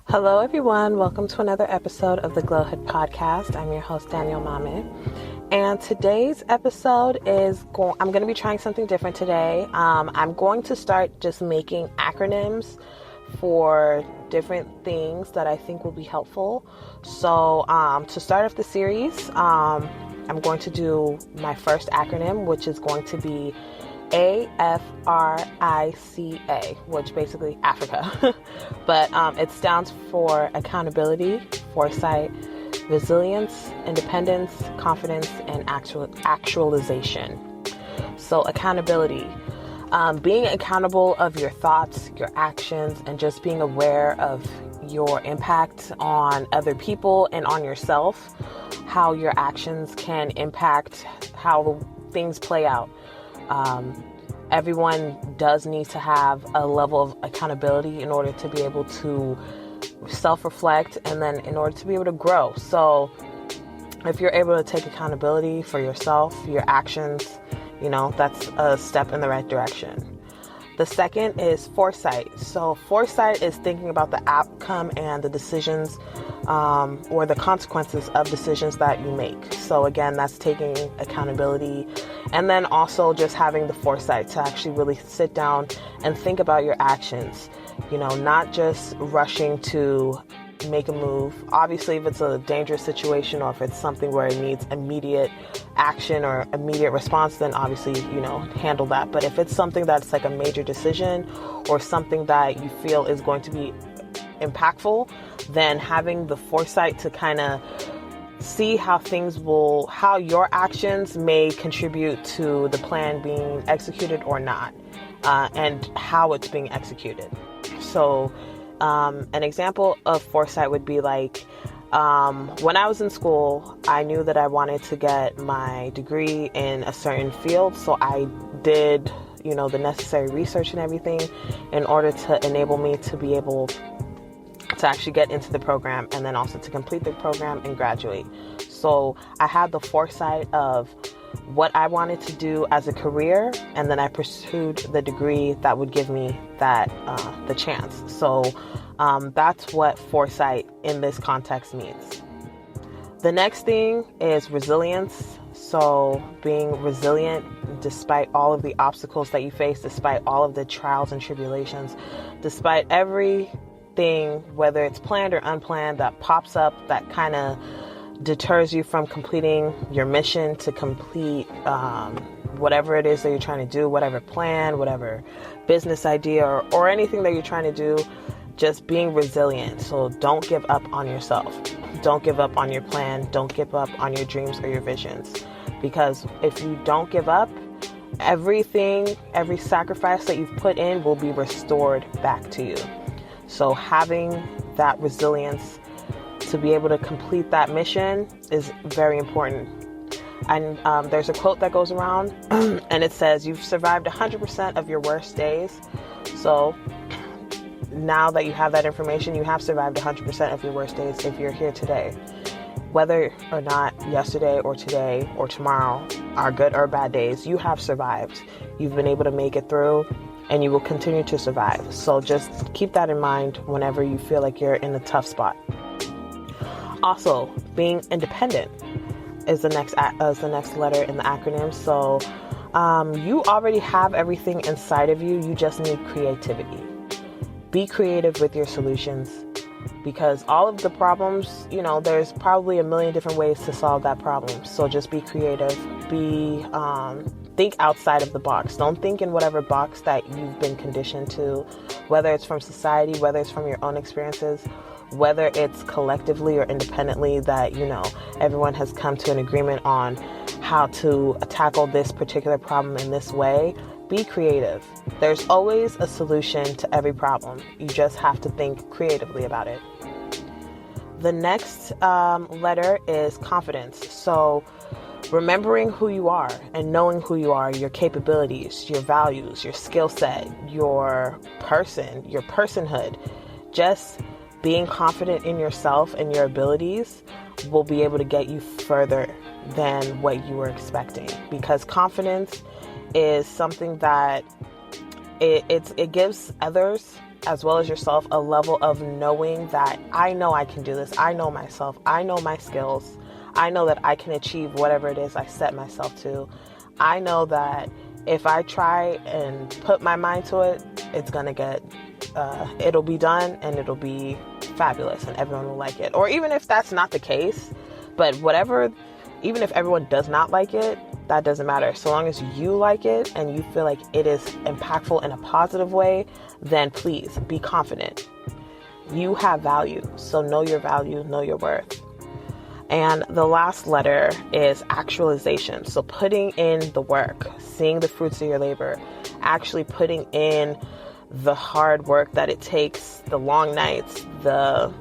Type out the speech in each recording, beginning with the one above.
Hello, everyone. Welcome to another episode of the Glowhood podcast. I'm your host, Danielle Mame. And today's episode is I'm going to be trying something different today. I'm going to start just making acronyms for different things that I think will be helpful. So to start off the series, I'm going to do my first acronym, which is going to be A.F.R.I.C.A, which basically Africa, but it stands for accountability, foresight, resilience, independence, confidence, and actualization. So accountability, being accountable of your thoughts, your actions, and just being aware of your impact on other people and on yourself, how your actions can impact how things play out. Everyone does need to have a level of accountability in order to be able to self-reflect and then in order to be able to grow. So if you're able to take accountability for yourself, your actions, that's a step in the right direction. The second is foresight. So foresight is thinking about the outcome and the decisions or the consequences of decisions that you make. So again, that's taking accountability and then also just having the foresight to actually really sit down and think about your actions, not just rushing to make a move. Obviously, if it's a dangerous situation or if it's something where it needs immediate action or immediate response, then obviously, handle that. But if it's something that's like a major decision or something that you feel is going to be impactful, then having the foresight to kind of see how your actions may contribute to the plan being executed or not, and how it's being executed. So, an example of foresight would be like, when I was in school, I knew that I wanted to get my degree in a certain field. So I did, the necessary research and everything in order to enable me to be able to actually get into the program and then also to complete the program and graduate. So I had the foresight of what I wanted to do as a career, and then I pursued the degree that would give me that the chance. So that's what foresight in this context means. The next thing is resilience. So being resilient despite all of the obstacles that you face, despite all of the trials and tribulations, despite everything, whether it's planned or unplanned, that pops up that kind of deters you from completing your mission to complete whatever it is that you're trying to do, whatever plan, whatever business idea or anything that you're trying to do, just being resilient. So don't give up on yourself. Don't give up on your plan. Don't give up on your dreams or your visions. Because if you don't give up, every sacrifice that you've put in will be restored back to you. So having that resilience to be able to complete that mission is very important. And there's a quote that goes around and it says, you've survived 100% of your worst days. So now that you have that information, you have survived 100% of your worst days if you're here today. Whether or not yesterday or today or tomorrow are good or bad days, you have survived. You've been able to make it through and you will continue to survive. So just keep that in mind whenever you feel like you're in a tough spot. Also, being independent is the next letter in the acronym. So you already have everything inside of you. You just need creativity. Be creative with your solutions, because all of the problems, there's probably a million different ways to solve that problem. So just be creative. Think outside of the box. Don't think in whatever box that you've been conditioned to, whether it's from society, whether it's from your own experiences, whether it's collectively or independently that, everyone has come to an agreement on how to tackle this particular problem in this way. Be creative. There's always a solution to every problem. You just have to think creatively about it. The next letter is confidence. So remembering who you are and knowing who you are, your capabilities, your values, your skill set, your personhood, just being confident in yourself and your abilities will be able to get you further than what you were expecting, because confidence is something that it gives others as well as yourself, a level of knowing that I know I can do this. I know myself. I know my skills. I know that I can achieve whatever it is I set myself to. I know that if I try and put my mind to it, it's going to get, it'll be done and it'll be fabulous and everyone will like it. Or even if that's not the case, but whatever, even if everyone does not like it, that doesn't matter. So long as you like it and you feel like it is impactful in a positive way, then please be confident. You have value. So know your value, know your worth. And the last letter is actualization. So putting in the work, seeing the fruits of your labor, actually putting in the hard work that it takes, the long nights, the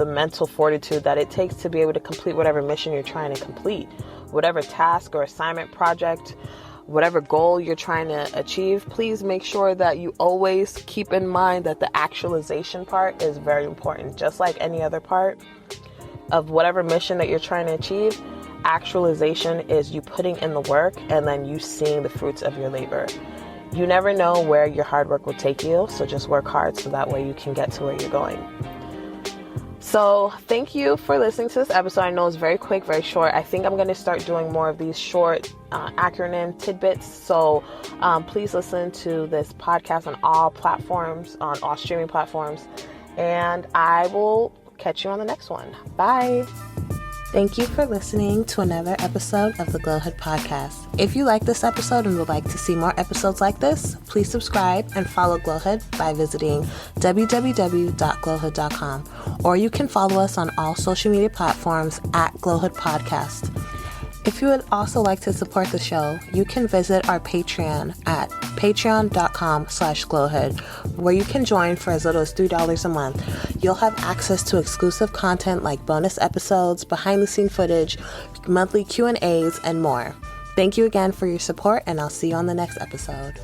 mental fortitude that it takes to be able to complete whatever mission you're trying to complete, whatever task or assignment, project, whatever goal you're trying to achieve. Please make sure that you always keep in mind that the actualization part is very important. Just like any other part of whatever mission that you're trying to achieve, actualization is you putting in the work and then you seeing the fruits of your labor. You never know where your hard work will take you, so just work hard so that way you can get to where you're going. So thank you for listening to this episode. I know it's very quick, very short. I think I'm going to start doing more of these short acronym tidbits. So please listen to this podcast on all platforms, on all streaming platforms, and I will catch you on the next one. Bye. Thank you for listening to another episode of the Glowhood podcast. If you like this episode and would like to see more episodes like this, please subscribe and follow Glowhood by visiting www.glowhood.com, or you can follow us on all social media platforms at Glowhood Podcast. If you would also like to support the show, you can visit our Patreon at patreon.com/glowhood, where you can join for as little as $3 a month. You'll have access to exclusive content like bonus episodes, behind-the-scenes footage, monthly Q&As, and more. Thank you again for your support, and I'll see you on the next episode.